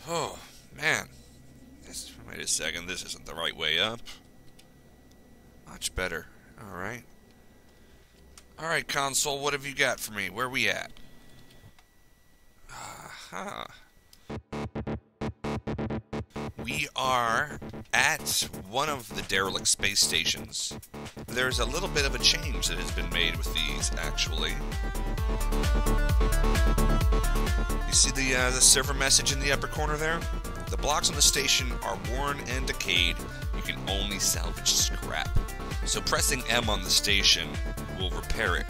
Oh, man. Wait a second, this isn't the right way up. Much better. Alright. Alright, console, what have you got for me? Where are we at? Aha. We are at one of the Derelict Space Stations. There's a little bit of a change that has been made with these, actually. You see the server message in the upper corner there? The blocks on the station are worn and decayed. You can only salvage scrap. So pressing M on the station will repair it.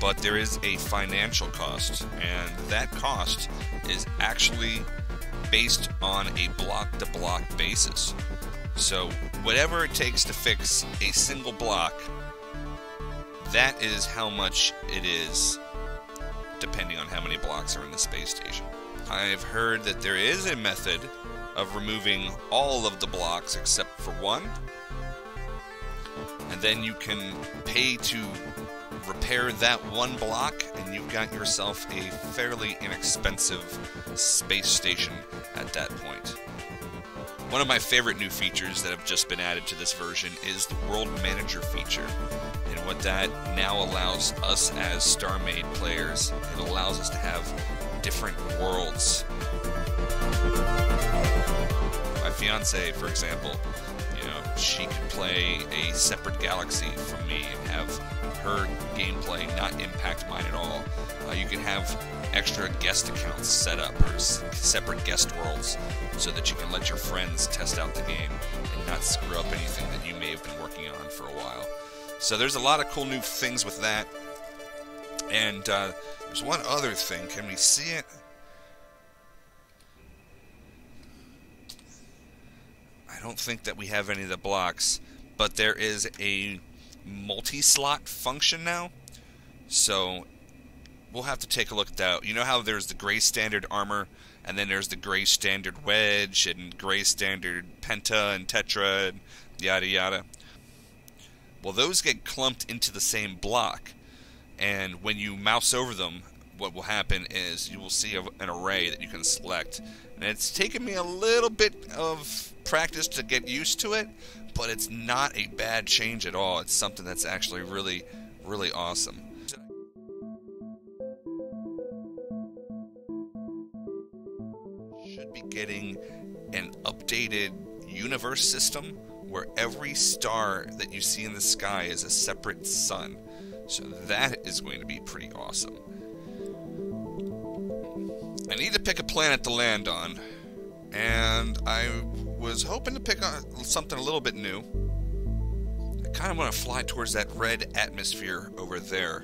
But there is a financial cost, and that cost is actually based on a block-to-block basis. So whatever it takes to fix a single block, that is how much it is, depending on how many blocks are in the space station. I've heard that there is a method of removing all of the blocks except for one, and then you can pay to repair that one block, and you've got yourself a fairly inexpensive space station at that point. One of my favorite new features that have just been added to this version is the World Manager feature. And what that now allows us as StarMade players, it allows us to have different worlds. My fiance, for example, she could play a separate galaxy from me and have her gameplay not impact mine at all. You can have extra guest accounts set up, or separate guest worlds, so that you can let your friends test out the game and not screw up anything that you may have been working on for a while. So there's a lot of cool new things with that. And there's one other thing. Can we see it? I don't think that we have any of the blocks, but there is a multi-slot function now. So we'll have to take a look at that. You know how there's the gray standard armor, and then there's the gray standard wedge, and gray standard penta and tetra, and yada yada. Well, those get clumped into the same block, and when you mouse over them, what will happen is you will see an array that you can select. And it's taken me a little bit of practice to get used to it, but it's not a bad change at all. It's something that's actually really, really awesome. Should be getting an updated universe system where every star that you see in the sky is a separate sun. So that is going to be pretty awesome. I need to pick a planet to land on, and I was hoping to pick on something a little bit new. I kind of want to fly towards that red atmosphere over there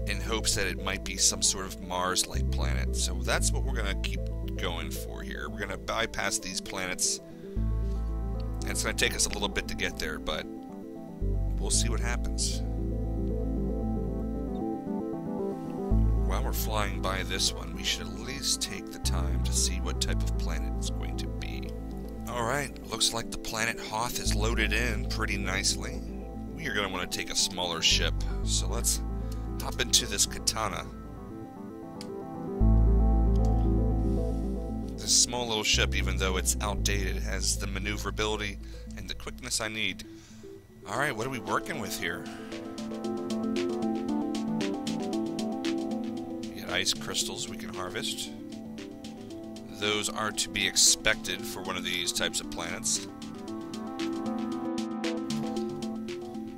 in hopes that it might be some sort of Mars-like planet. So that's what we're going to keep going for here. We're going to bypass these planets, and it's going to take us a little bit to get there, but we'll see what happens. While we're flying by this one, we should at least take the time to see what type of planet it's going to be. Alright, looks like the planet Hoth is loaded in pretty nicely. We are going to want to take a smaller ship, so let's hop into this Katana. This small little ship, even though it's outdated, has the maneuverability and the quickness I need. Alright, what are we working with here? Ice crystals we can harvest. Those are to be expected for one of these types of planets.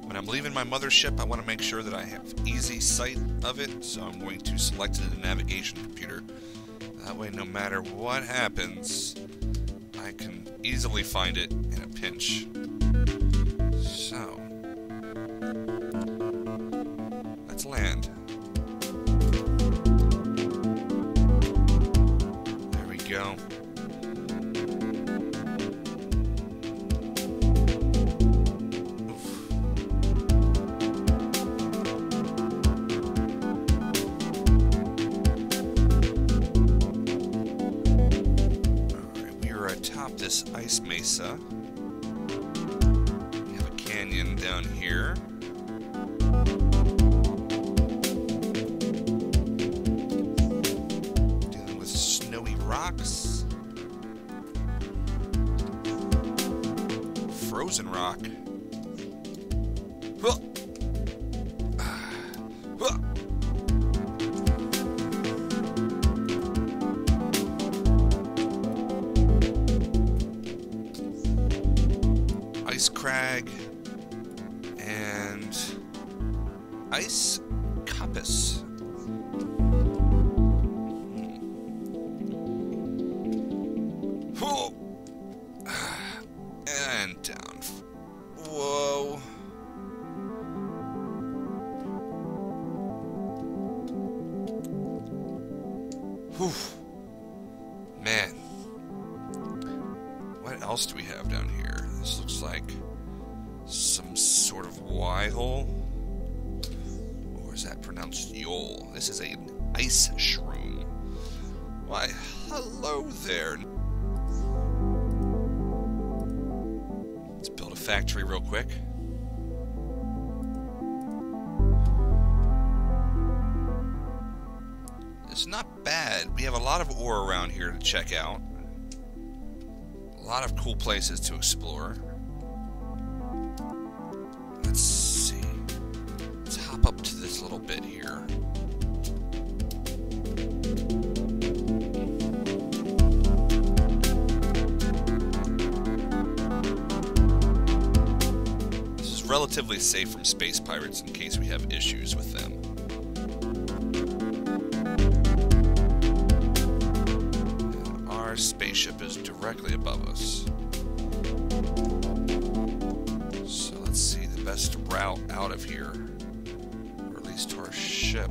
When I'm leaving my mothership, I want to make sure that I have easy sight of it, so I'm going to select it in the navigation computer. That way, no matter what happens, I can easily find it in a pinch. So, let's land. Go. Alright, we are atop this ice mesa. We have a canyon down here. Rocks. frozen rock. Huh. Huh. Ice crag and ice coppice. Whoa. And down. Whoa. Whew. Man. What else do we have down here? This looks like some sort of Y hole. Or is that pronounced Yol? This is an ice shroom. Why, hello there. Let's build a factory real quick. It's not bad. We have a lot of ore around here to check out. A lot of cool places to explore. Let's see. Let's hop up to this little bit here. This is relatively safe from space pirates in case we have issues with them. And our spaceship is directly above us. So let's see the best route out of here, or at least to our ship.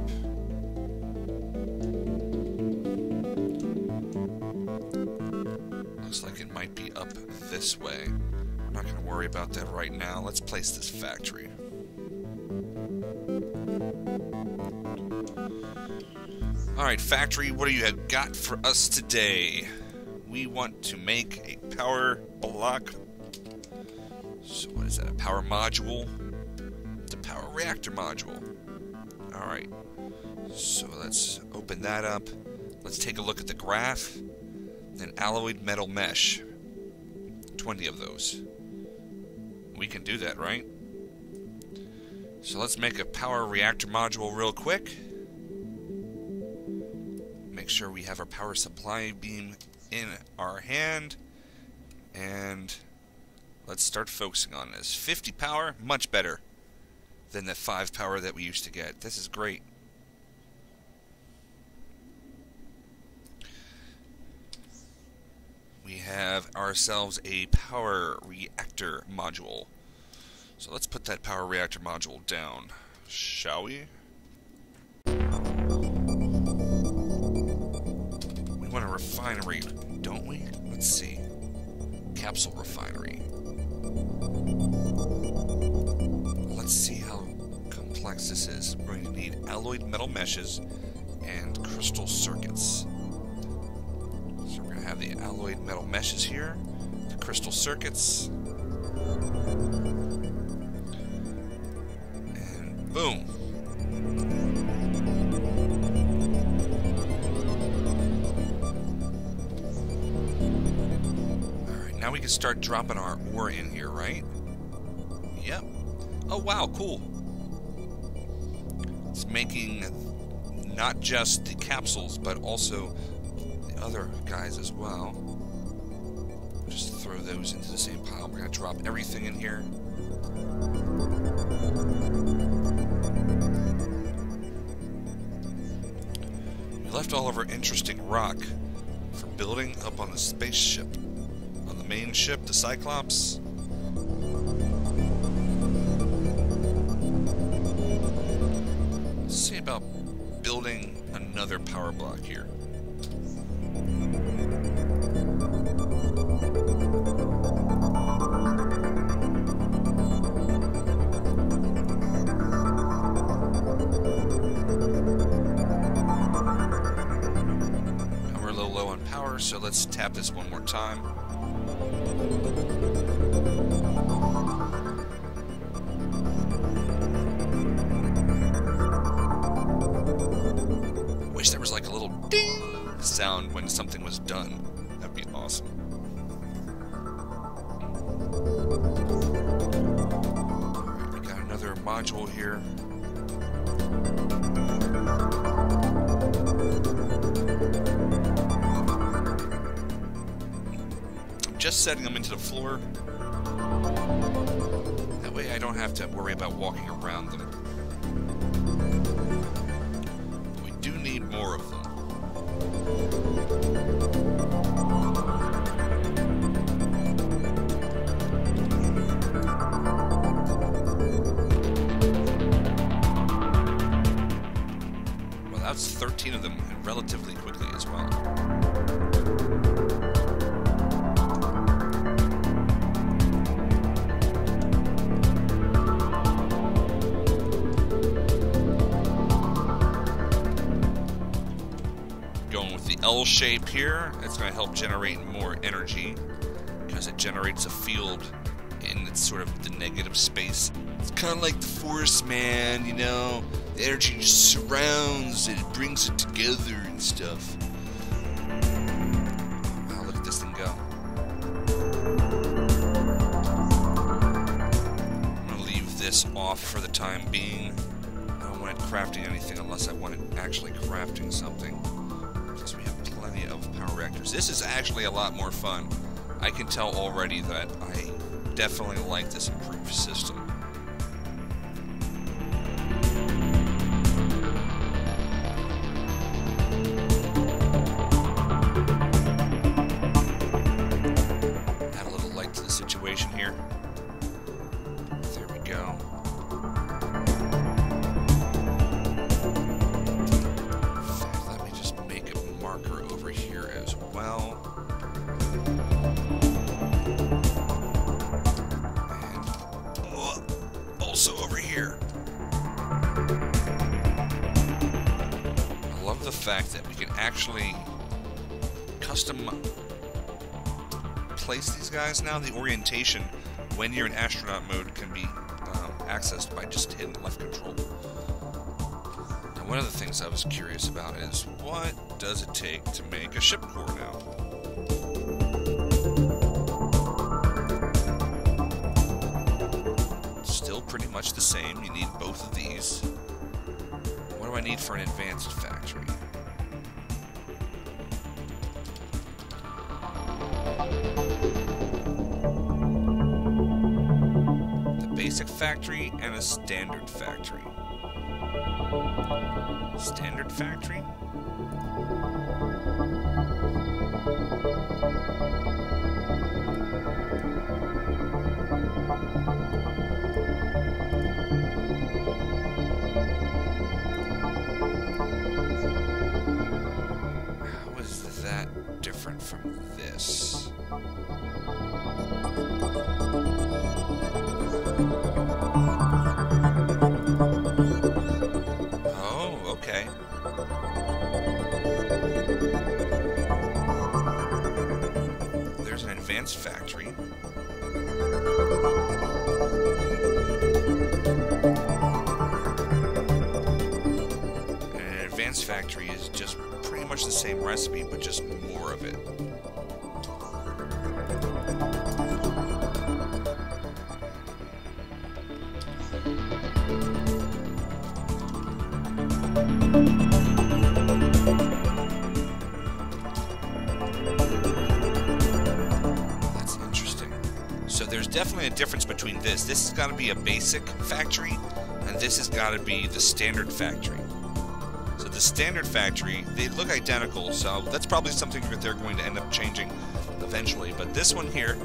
Looks like it might be up this way. I'm not going to worry about that right now. Let's place this factory. Alright, factory, what do you have got for us today? We want to make a power block. So what is that, a power module? It's a power reactor module. Alright, so let's open that up. Let's take a look at the graph. An alloyed metal mesh. 20 of those. We can do that, right? So let's make a power reactor module real quick. Make sure we have our power supply beam in our hand. And let's start focusing on this. 50 power, much better than the 5 power that we used to get. This is great. We have ourselves a power reactor module. So let's put that power reactor module down, shall we? We want a refinery, don't we? Let's see. Capsule refinery. Let's see how complex this is. We're going to need alloyed metal meshes and crystal circuits. So we're going to have the alloyed metal meshes here, the crystal circuits, and boom. Alright, now we can start dropping our ore in here, right? Yep. Oh wow, cool. It's making not just the capsules, but also the other guys as well. Just throw those into the same pile. We're going to drop everything in here. We left all of our interesting rock for building up on the spaceship. On the main ship, the Cyclops. Let's see about building another power block here. So let's tap this one more time. Wish there was like a little ding sound when something was done. That'd be awesome. Alright, we got another module here. I'm just setting them into the floor. That way I don't have to worry about walking around them. But we do need more of them. Well, that's 13 of them, and relatively quickly as well. Going with the L shape here, it's going to help generate more energy because it generates a field in its sort of the negative space. It's kind of like the Force, man, you know? The energy just surrounds it, it brings it together and stuff. Wow, look at this thing go. I'm going to leave this off for the time being. I don't want it crafting anything unless I want it actually crafting something. Because we have plenty of power reactors. This is actually a lot more fun. I can tell already that I definitely like this improved system. Add a little light to the situation here. There we go. In fact, let me just make a marker over here as well. Also over here. I love the fact that we can actually custom place these guys now. The orientation when you're in astronaut mode can be accessed by just hitting left control. Now, one of the things I was curious about is what does it take to make a ship core now? Pretty much the same. You need both of these. What do I need for an advanced factory? The basic factory and a standard factory. Standard factory? Different from this. Oh, okay. There's an advanced factory. And an advanced factory is just pretty much the same recipe, but just more of it. That's interesting. So there's definitely a difference between this. This has got to be a basic factory, and this has got to be the standard factory. So the standard factory, they look identical, so that's probably something that they're going to end up changing eventually. But this one here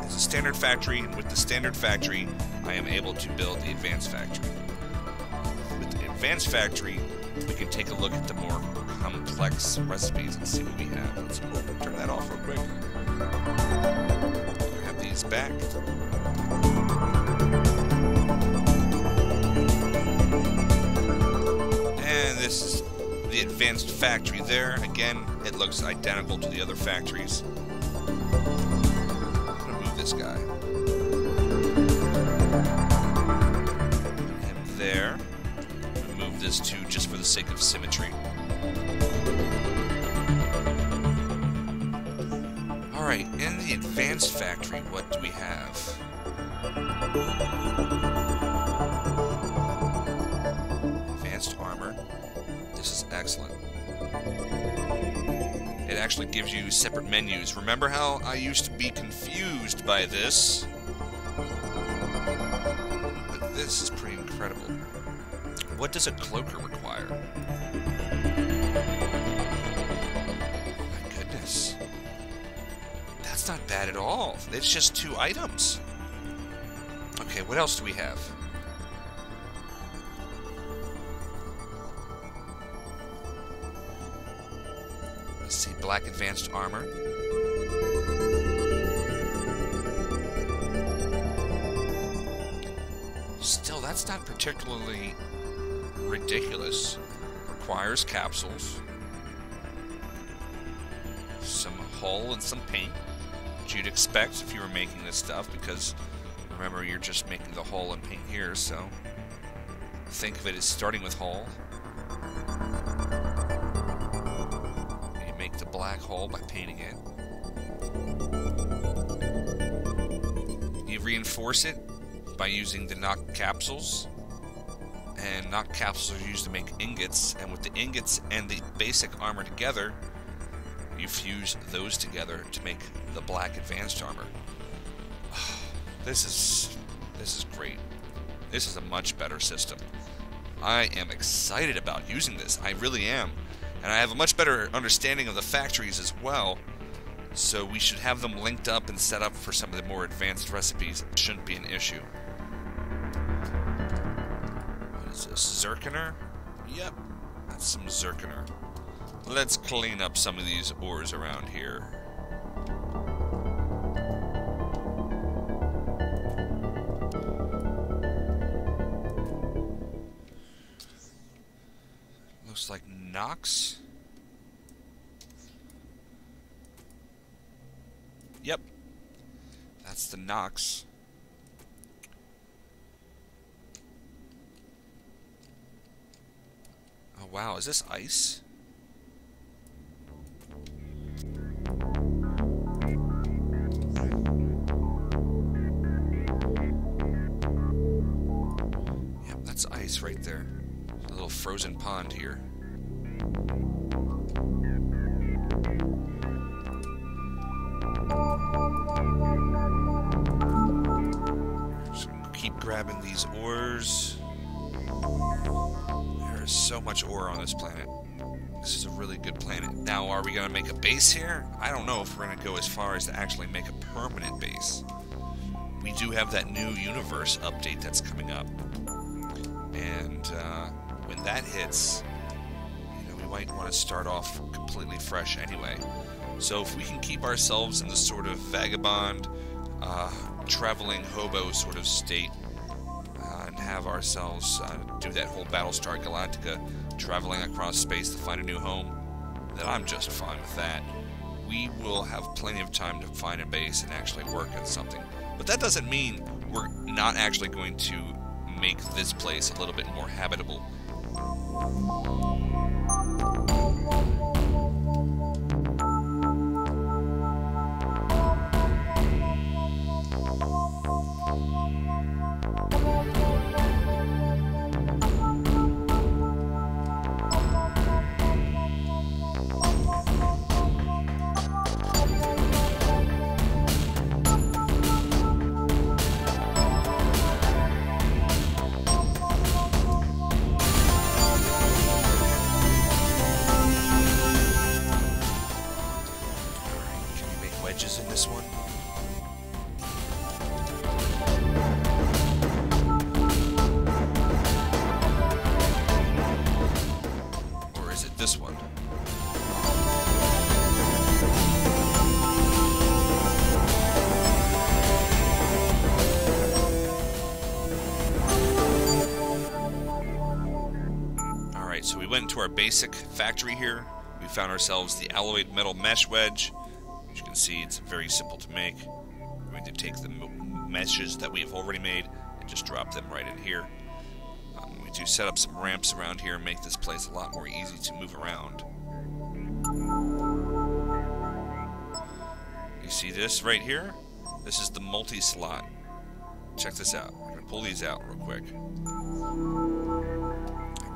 is a standard factory, and with the standard factory, I am able to build the advanced factory. With the advanced factory, we can take a look at the more complex recipes and see what we have. Let's turn that off real quick. Grab these back. And this is the advanced factory there. Again, it looks identical to the other factories. I'm gonna move this guy. And there. I'm gonna move this too, just for the sake of symmetry. Alright, in the advanced factory, what do we have? Advanced armor. This is excellent. It actually gives you separate menus. Remember how I used to be confused by this? But this is pretty incredible. What does a cloaker require? Oh my goodness. That's not bad at all. It's just 2 items. Okay, what else do we have? Let's see, black advanced armor. Still, that's not particularly ridiculous. Requires capsules, some hull and some paint, which you'd expect if you were making this stuff, because remember, you're just making the hull and paint here, so think of it as starting with hull. You make the black hull by painting it. You reinforce it by using the knock capsules, and knock capsules are used to make ingots, and with the ingots and the basic armor together, you fuse those together to make the black advanced armor. This is great. This is a much better system. I am excited about using this. I really am. And I have a much better understanding of the factories as well. So we should have them linked up and set up for some of the more advanced recipes. It shouldn't be an issue. What is this? Zirconer? Yep. That's some zirconer. Let's clean up some of these ores around here. Looks like Nox. Yep. That's the Nox. Oh wow, is this ice? Yep, that's ice right there. A little frozen pond here. Just keep grabbing these ores. There is so much ore on this planet. This is a really good planet. Now, are we going to make a base here? I don't know if we're going to go as far as to actually make a permanent base. We do have that new universe update that's coming up. And when that hits, you know, we might want to start off completely fresh anyway. So if we can keep ourselves in the sort of vagabond, traveling hobo sort of state, and have ourselves do that whole Battlestar Galactica, traveling across space to find a new home, then I'm just fine with that. We will have plenty of time to find a base and actually work on something. But that doesn't mean we're not actually going to make this place a little bit more habitable. In this one. Or is it this one? Alright, so we went into our basic factory here. We found ourselves the alloyed metal mesh wedge. As you can see, it's very simple to make. We're going to take the meshes that we have already made and just drop them right in here. We do set up some ramps around here and make this place a lot more easy to move around. You see this right here? This is the multi-slot. check this out. I'm going to pull these out real quick.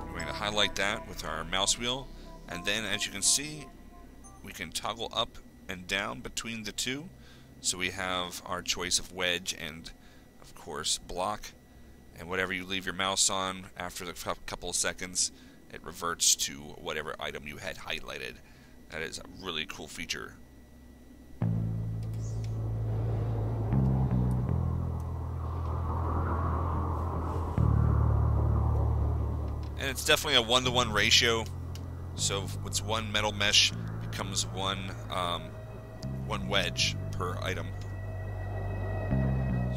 We're going to highlight that with our mouse wheel, and then as you can see, we can toggle up and down between the two. So we have our choice of wedge and, of course, block. And whatever you leave your mouse on after a couple of seconds, it reverts to whatever item you had highlighted. That is a really cool feature. And it's definitely a 1-to-1 ratio. So what's one metal mesh becomes one wedge per item.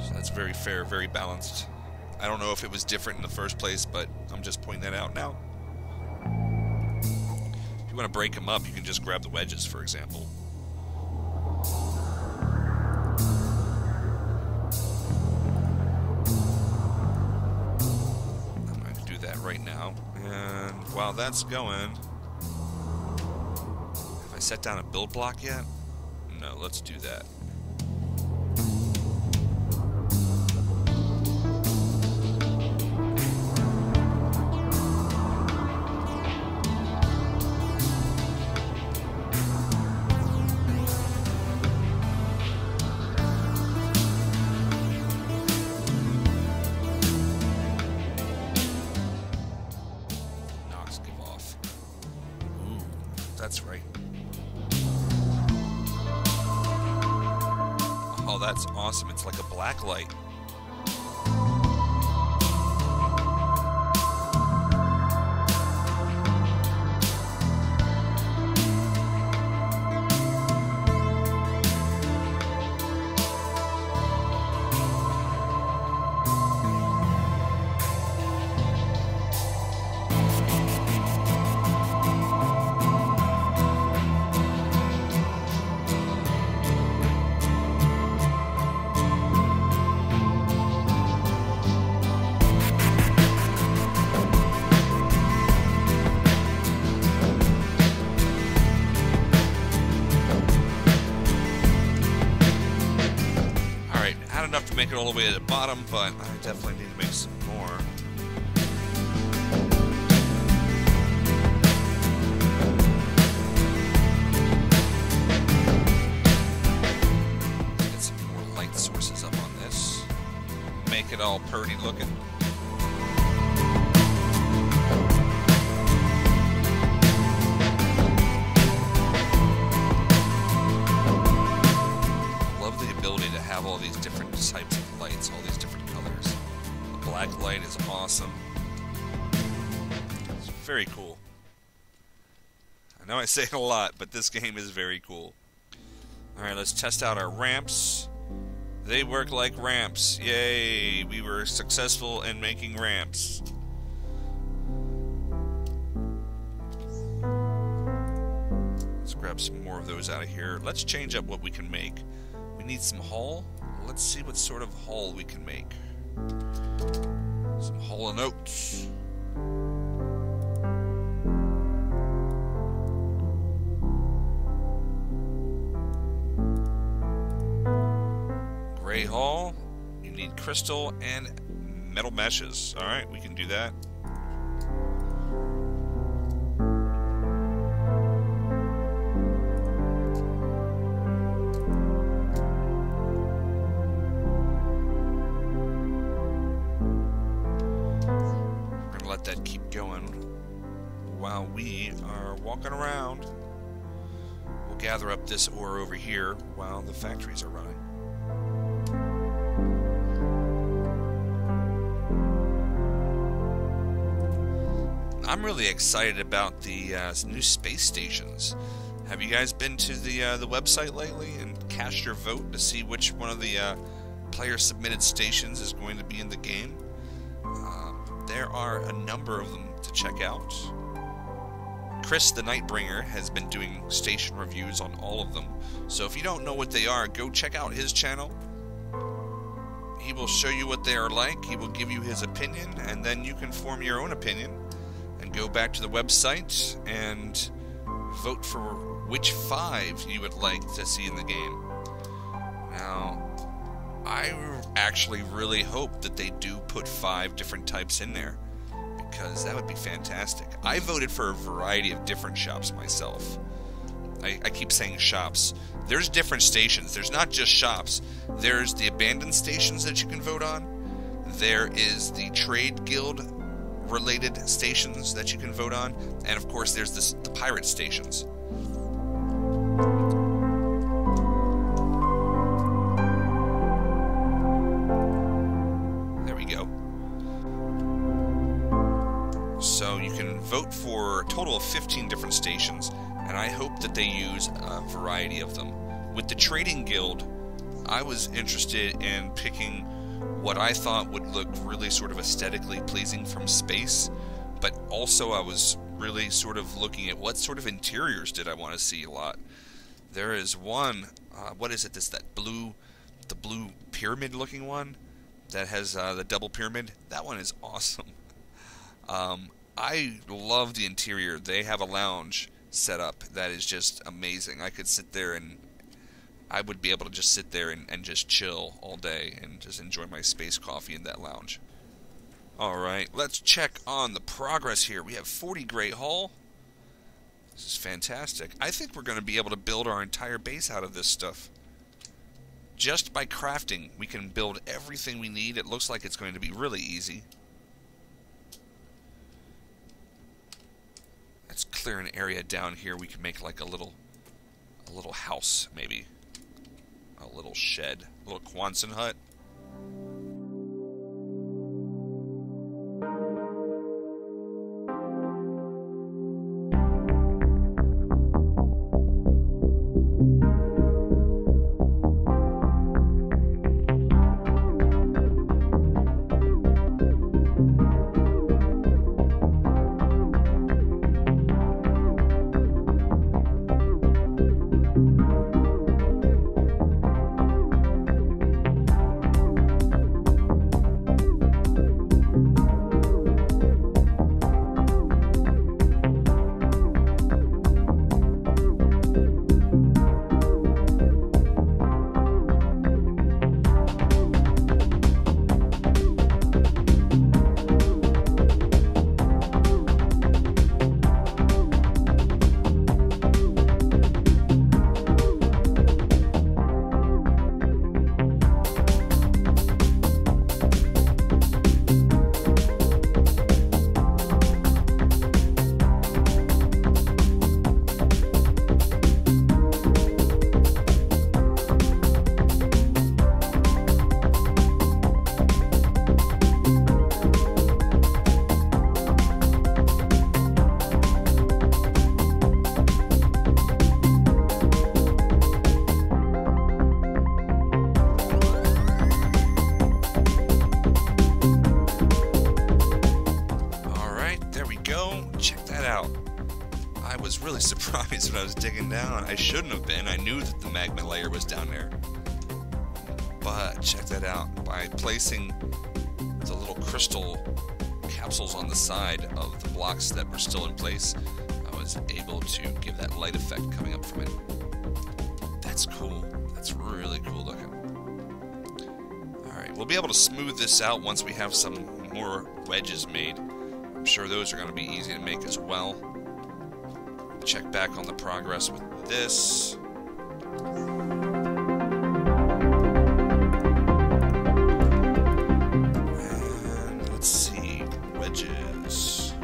So that's very fair, very balanced. I don't know if it was different in the first place, but I'm just pointing that out now. If you want to break them up, you can just grab the wedges, for example. I'm going to do that right now. And while that's going, have I set down a build block yet? No, let's do that. That's right. Oh, that's awesome. It's like a black light. Enough to make it all the way to the bottom, but I definitely need to make some more. Get some more light sources up on this. Make it all pretty looking. All these different types of lights, all these different colors. The black light is awesome. It's very cool. I know I say it a lot, but this game is very cool. Alright, let's test out our ramps. They work like ramps. Yay! We were successful in making ramps. Let's grab some more of those out of here. Let's change up what we can make. We need some hull. Let's see what sort of hull we can make. Some Hull and Oats. Gray hull. You need crystal and metal meshes. Alright, we can do that. That keep going while we are walking around. We'll gather up this ore over here while the factories are running. I'm really excited about the new space stations. Have you guys been to the website lately and cast your vote to see which one of the player submitted stations is going to be in the game? There are a number of them to check out. Chris the Nightbringer has been doing station reviews on all of them, so if you don't know what they are, go check out his channel. He will show you what they are like, he will give you his opinion, and then you can form your own opinion and go back to the website and vote for which 5 you would like to see in the game. Now, I actually really hope that they do put 5 different types in there, because that would be fantastic. I voted for a variety of different shops myself. I keep saying shops. There's different stations. There's not just shops. There's the abandoned stations that you can vote on. There is the trade guild related stations that you can vote on. And of course there's the pirate stations. There we go. So you can vote for a total of 15 different stations, and I hope that they use a variety of them. With the trading guild, I was interested in picking what I thought would look really sort of aesthetically pleasing from space, but also I was really sort of looking at what sort of interiors did I want to see a lot. There is one, what is it, the blue pyramid looking one that has the double pyramid. That one is awesome. I love the interior. They have a lounge set up that is just amazing. I could sit there and I would be able to just sit there and just chill all day and just enjoy my space coffee in that lounge. Alright, let's check on the progress here. We have 40 Great Hull. This is fantastic. I think we're going to be able to build our entire base out of this stuff. Just by crafting, we can build everything we need. It looks like it's going to be really easy. Let's clear an area down here. We can make like a little house, maybe. A little shed. A little Quonset hut. Surprised when I was digging down. I shouldn't have been. I knew that the magma layer was down there. But check that out. By placing the little crystal capsules on the side of the blocks that were still in place, I was able to give that light effect coming up from it. That's cool. That's really cool looking. Alright, we'll be able to smooth this out once we have some more wedges made. I'm sure those are going to be easy to make as well. Check back on the progress with this. And let's see, wedges.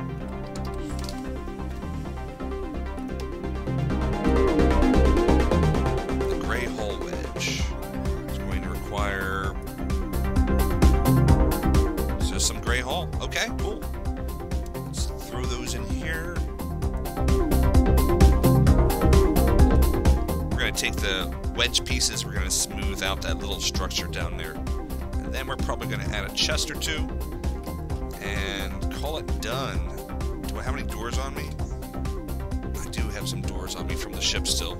The gray hull wedge is going to require some gray hull. Okay, cool. Let's throw those in here. Take the wedge pieces, we're going to smooth out that little structure down there, and then we're probably going to add a chest or two and call it done. Do I have any doors on me? I do have some doors on me from the ship still.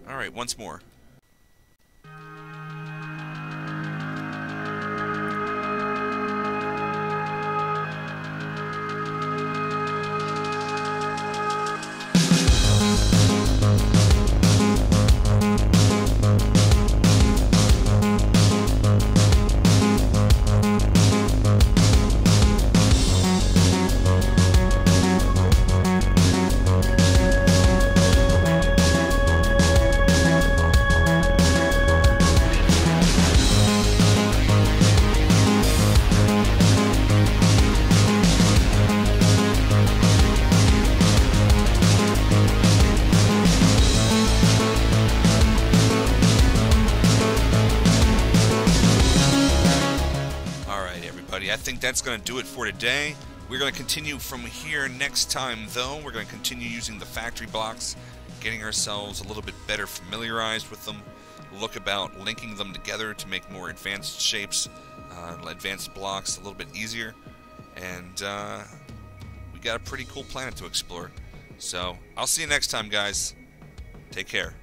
Alright, once more. I think that's going to do it for today. We're going to continue from here next time, though. We're going to continue using the factory blocks, getting ourselves a little bit better familiarized with them, look about linking them together to make more advanced shapes, advanced blocks a little bit easier, and we got a pretty cool planet to explore. So I'll see you next time, guys. Take care.